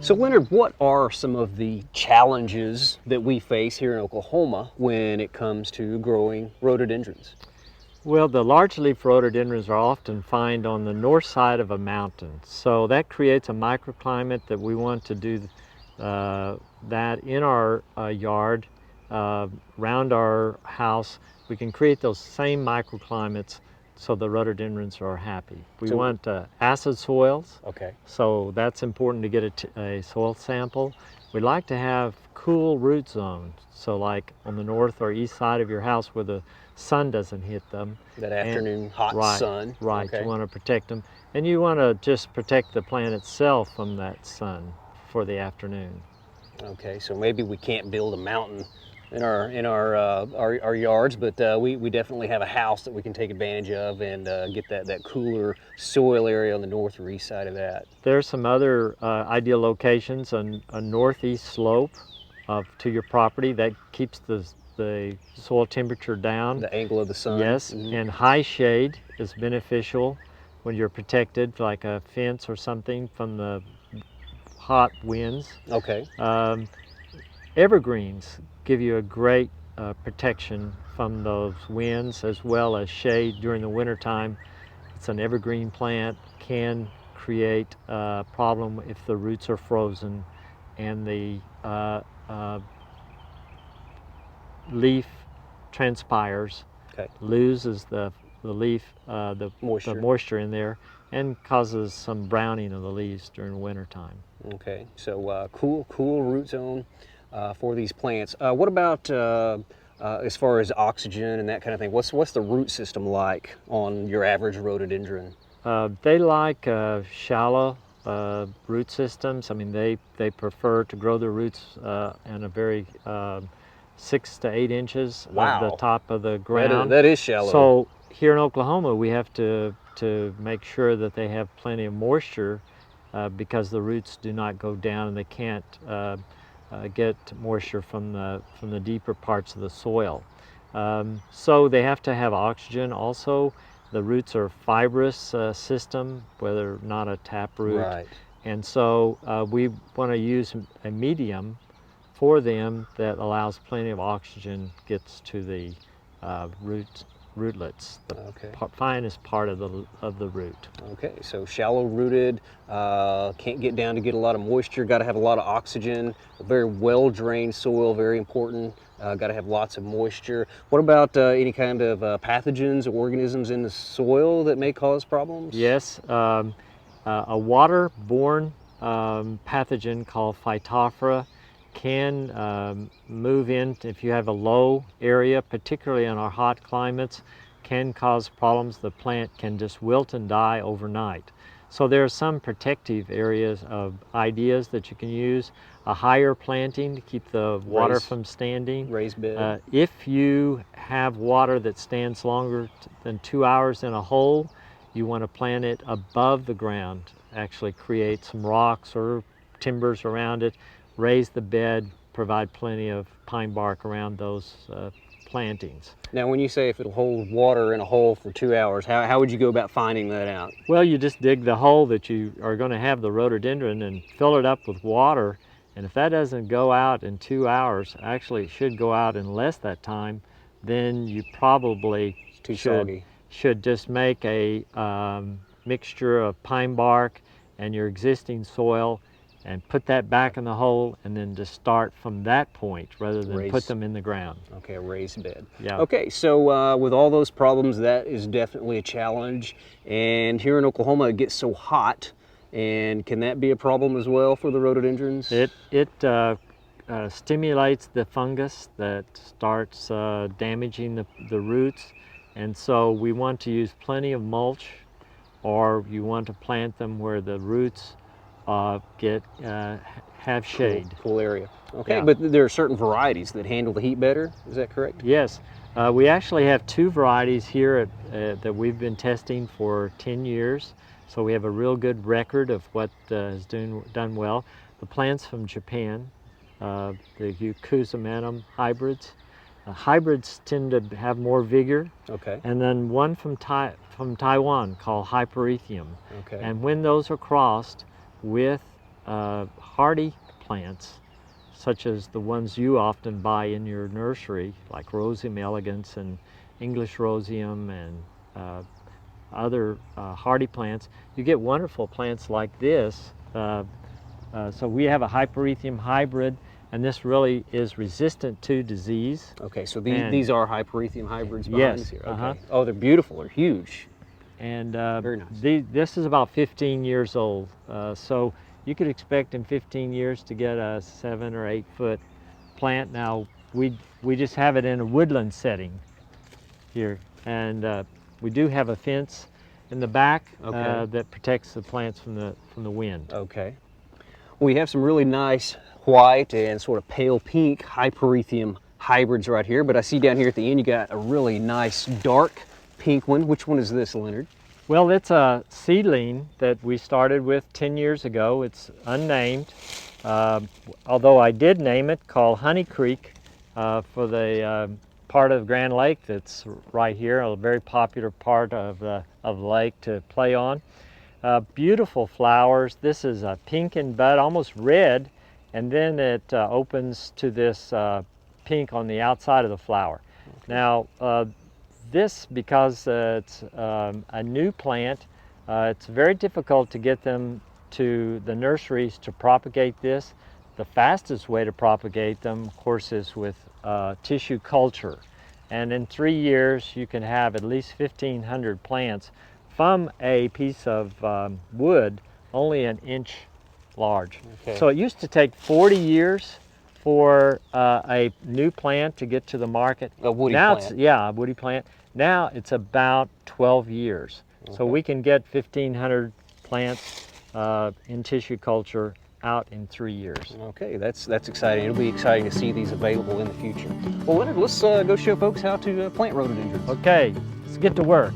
So Leonard, what are some of the challenges that we face here in Oklahoma when it comes to growing rhododendrons? Well, the large leaf rhododendrons are often found on the north side of a mountain. So that creates a microclimate that we want to do that in our yard, around our house. We can create those same microclimates so the rhododendrons are happy. We want acid soils. Okay. So that's important to get a soil sample. We like to have cool root zones. So like on the north or east side of your house where the sun doesn't hit them. That afternoon hot sun. Right, Okay. you want to protect them. And you want to just protect the plant itself from that sun for the afternoon. Okay, so maybe we can't build a mountain in our yards, but we definitely have a house that we can take advantage of and get that cooler soil area on the north or east side of that. There's some other ideal locations on a northeast slope to your property that keeps the soil temperature down. The angle of the sun. Yes, and high shade is beneficial when you're protected, like a fence or something, from the hot winds. Okay. Evergreens give you a great protection from those winds as well as shade during the wintertime. It's an evergreen plant, can create a problem if the roots are frozen and the leaf transpires, loses the leaf, the moisture in there, and causes some browning of the leaves during the winter time. Okay, so cool root zone for these plants. What about as far as oxygen and that kind of thing? What's the root system like on your average rhododendron? They like shallow root systems. I mean, they prefer to grow their roots in a very 6 to 8 inches of the top of the ground. That is shallow. So here in Oklahoma, we have to make sure that they have plenty of moisture because the roots do not go down and they can't get moisture from the deeper parts of the soil. So they have to have oxygen also. The roots are fibrous system, whether not a tap root. Right. And so we want to use a medium for them that allows plenty of oxygen, gets to the rootlets, the finest part of the root. Okay, so shallow rooted, can't get down to get a lot of moisture, got to have a lot of oxygen, a very well drained soil, very important, got to have lots of moisture. What about any kind of pathogens or organisms in the soil that may cause problems? Yes, a water-borne pathogen called Phytophthora can move in if you have a low area, particularly in our hot climates, can cause problems. The plant can just wilt and die overnight. So there are some protective areas of ideas that you can use. A higher planting to keep the water from standing. Raised bed. If you have water that stands longer than 2 hours in a hole, you want to plant it above the ground. Actually create some rocks or timbers around it. Raise the bed, provide plenty of pine bark around those plantings. Now when you say if it'll hold water in a hole for 2 hours, how would you go about finding that out? Well, you just dig the hole that you are going to have the rhododendron and fill it up with water, and if that doesn't go out in 2 hours, actually it should go out in less that time, then you probably should just make a mixture of pine bark and your existing soil and put that back in the hole, and then just start from that point rather than put them in the ground. Okay, a raised bed. Yeah. Okay, so with all those problems, that is definitely a challenge. And here in Oklahoma, it gets so hot, and can that be a problem as well for the rhododendrons? It stimulates the fungus that starts damaging the roots, and so we want to use plenty of mulch, or you want to plant them where the roots have shade. Cool area. Okay, yeah. But there are certain varieties that handle the heat better, is that correct? Yes. We actually have 2 varieties here that we've been testing for 10 years. So we have a real good record of what has done well. The plants from Japan, the Yucuzamenum hybrids. Hybrids tend to have more vigor. Okay. And then one from Taiwan called Hyperethum. Okay. And when those are crossed with hardy plants, such as the ones you often buy in your nursery, like Rosium elegans and English Rosium and other hardy plants, you get wonderful plants like this. So we have a Hyperethrum hybrid, and this really is resistant to disease. Okay, so these are Hyperethrum hybrids behind us Yes. here. Okay. Oh, they're beautiful. They're huge. And Very nice. this is about 15 years old. So you could expect in 15 years to get a 7 or 8 foot plant. Now, we just have it in a woodland setting here. And we do have a fence in the back that protects the plants from the wind. Okay. We have some really nice white and sort of pale pink Hyperethrum hybrids right here, but I see down here at the end you got a really nice dark pink one. Which one is this, Leonard? Well, it's a seedling that we started with 10 years ago. It's unnamed, although I did name it, called Honey Creek, for the part of Grand Lake that's right here, a very popular part of the lake to play on. Beautiful flowers. This is a pink in bud, almost red, and then it opens to this pink on the outside of the flower. Okay. Now, this, because it's a new plant, it's very difficult to get them to the nurseries to propagate this. The fastest way to propagate them, of course, is with tissue culture. And in 3 years, you can have at least 1,500 plants from a piece of wood only an inch large. Okay. So it used to take 40 years for a new plant to get to the market. A woody now plant? Yeah, a woody plant. Now it's about 12 years. Okay. So we can get 1,500 plants in tissue culture out in 3 years. Okay, that's exciting. It'll be exciting to see these available in the future. Well, Leonard, let's go show folks how to plant rhododendrons. Okay, let's get to work.